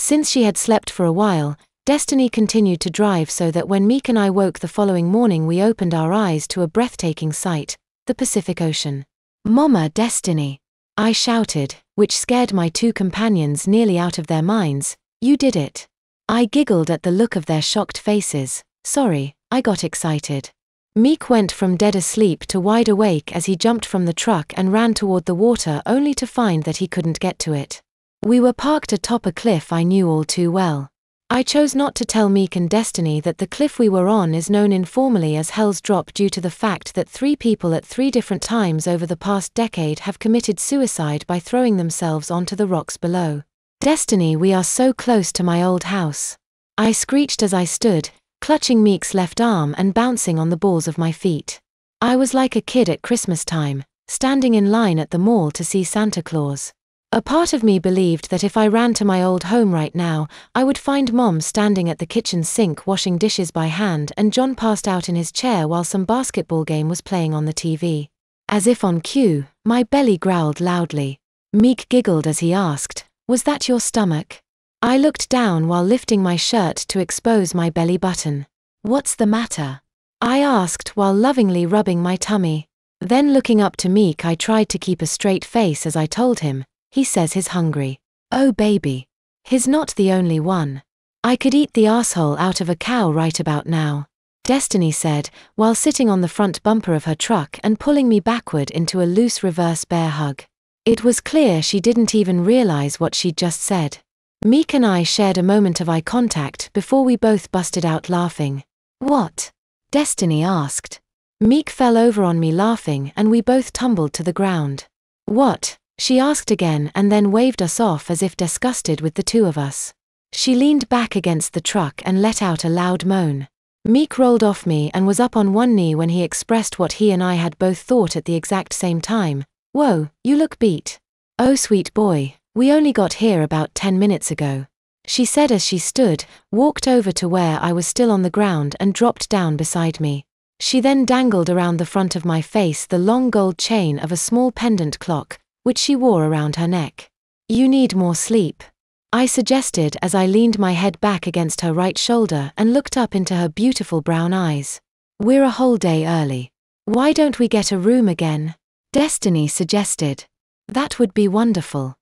Since she had slept for a while, Destiny continued to drive so that when Meek and I woke the following morning we opened our eyes to a breathtaking sight, the Pacific Ocean. "Mama, Destiny!" I shouted, which scared my two companions nearly out of their minds. "You did it." I giggled at the look of their shocked faces. "Sorry, I got excited." Meek went from dead asleep to wide awake as he jumped from the truck and ran toward the water only to find that he couldn't get to it. We were parked atop a cliff I knew all too well. I chose not to tell Meek and Destiny that the cliff we were on is known informally as Hell's Drop due to the fact that 3 people at 3 different times over the past decade have committed suicide by throwing themselves onto the rocks below. "Destiny, we are so close to my old house," I screeched as I stood, clutching Meek's left arm and bouncing on the balls of my feet. I was like a kid at Christmas time, standing in line at the mall to see Santa Claus. A part of me believed that if I ran to my old home right now, I would find Mom standing at the kitchen sink washing dishes by hand and John passed out in his chair while some basketball game was playing on the TV. As if on cue, my belly growled loudly. Meek giggled as he asked, "Was that your stomach?" I looked down while lifting my shirt to expose my belly button. "What's the matter?" I asked while lovingly rubbing my tummy. Then looking up to Meek I tried to keep a straight face as I told him, "He says he's hungry." "Oh baby. He's not the only one. I could eat the asshole out of a cow right about now," Destiny said, while sitting on the front bumper of her truck and pulling me backward into a loose reverse bear hug. It was clear she didn't even realize what she'd just said. Meek and I shared a moment of eye contact before we both busted out laughing. "What?" Destiny asked. Meek fell over on me laughing and we both tumbled to the ground. "What?" she asked again and then waved us off as if disgusted with the two of us. She leaned back against the truck and let out a loud moan. Meek rolled off me and was up on one knee when he expressed what he and I had both thought at the exact same time. "Whoa, you look beat." "Oh sweet boy, we only got here about 10 minutes ago," she said as she stood, walked over to where I was still on the ground and dropped down beside me. She then dangled around the front of my face the long gold chain of a small pendant clock, which she wore around her neck. "You need more sleep," I suggested as I leaned my head back against her right shoulder and looked up into her beautiful brown eyes. "We're a whole day early. Why don't we get a room again?" Destiny suggested. "That would be wonderful,"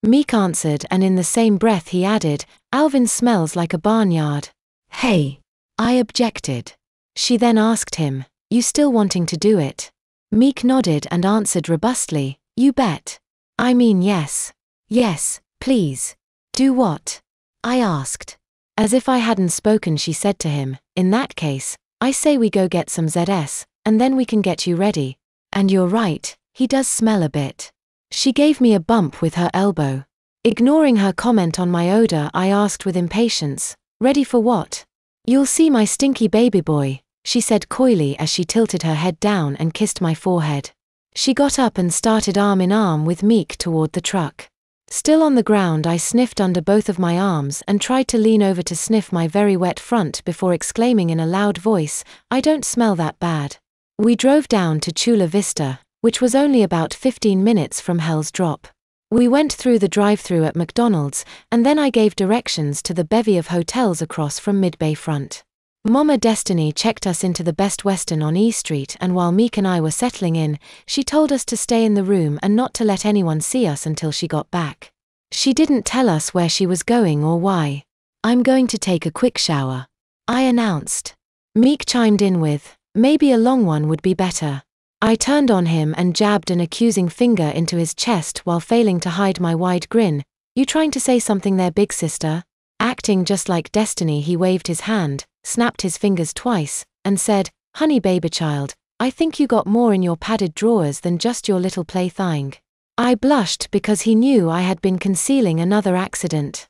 Meek answered, and in the same breath he added, "Alvin smells like a barnyard." "Hey," I objected. She then asked him, "You still wanting to do it?" Meek nodded and answered robustly, "You bet. I mean yes. Yes, please." "Do what?" I asked. As if I hadn't spoken she said to him, "In that case, I say we go get some ZS, and then we can get you ready. And you're right, he does smell a bit." She gave me a bump with her elbow. Ignoring her comment on my odor I asked with impatience, "Ready for what?" "You'll see my stinky baby boy," she said coyly as she tilted her head down and kissed my forehead. She got up and started arm in arm with Meek toward the truck. Still on the ground I sniffed under both of my arms and tried to lean over to sniff my very wet front before exclaiming in a loud voice, "I don't smell that bad." We drove down to Chula Vista, which was only about 15 minutes from Hell's Drop. We went through the drive-thru at McDonald's, and then I gave directions to the bevy of hotels across from Mid-Bayfront. Mama Destiny checked us into the Best Western on E Street, and while Meek and I were settling in, she told us to stay in the room and not to let anyone see us until she got back. She didn't tell us where she was going or why. "I'm going to take a quick shower," I announced. Meek chimed in with, "Maybe a long one would be better." I turned on him and jabbed an accusing finger into his chest while failing to hide my wide grin. "You trying to say something there, big sister?" Acting just like Destiny, he waved his hand, snapped his fingers twice, and said, "Honey baby child, I think you got more in your padded drawers than just your little plaything." I blushed because he knew I had been concealing another accident.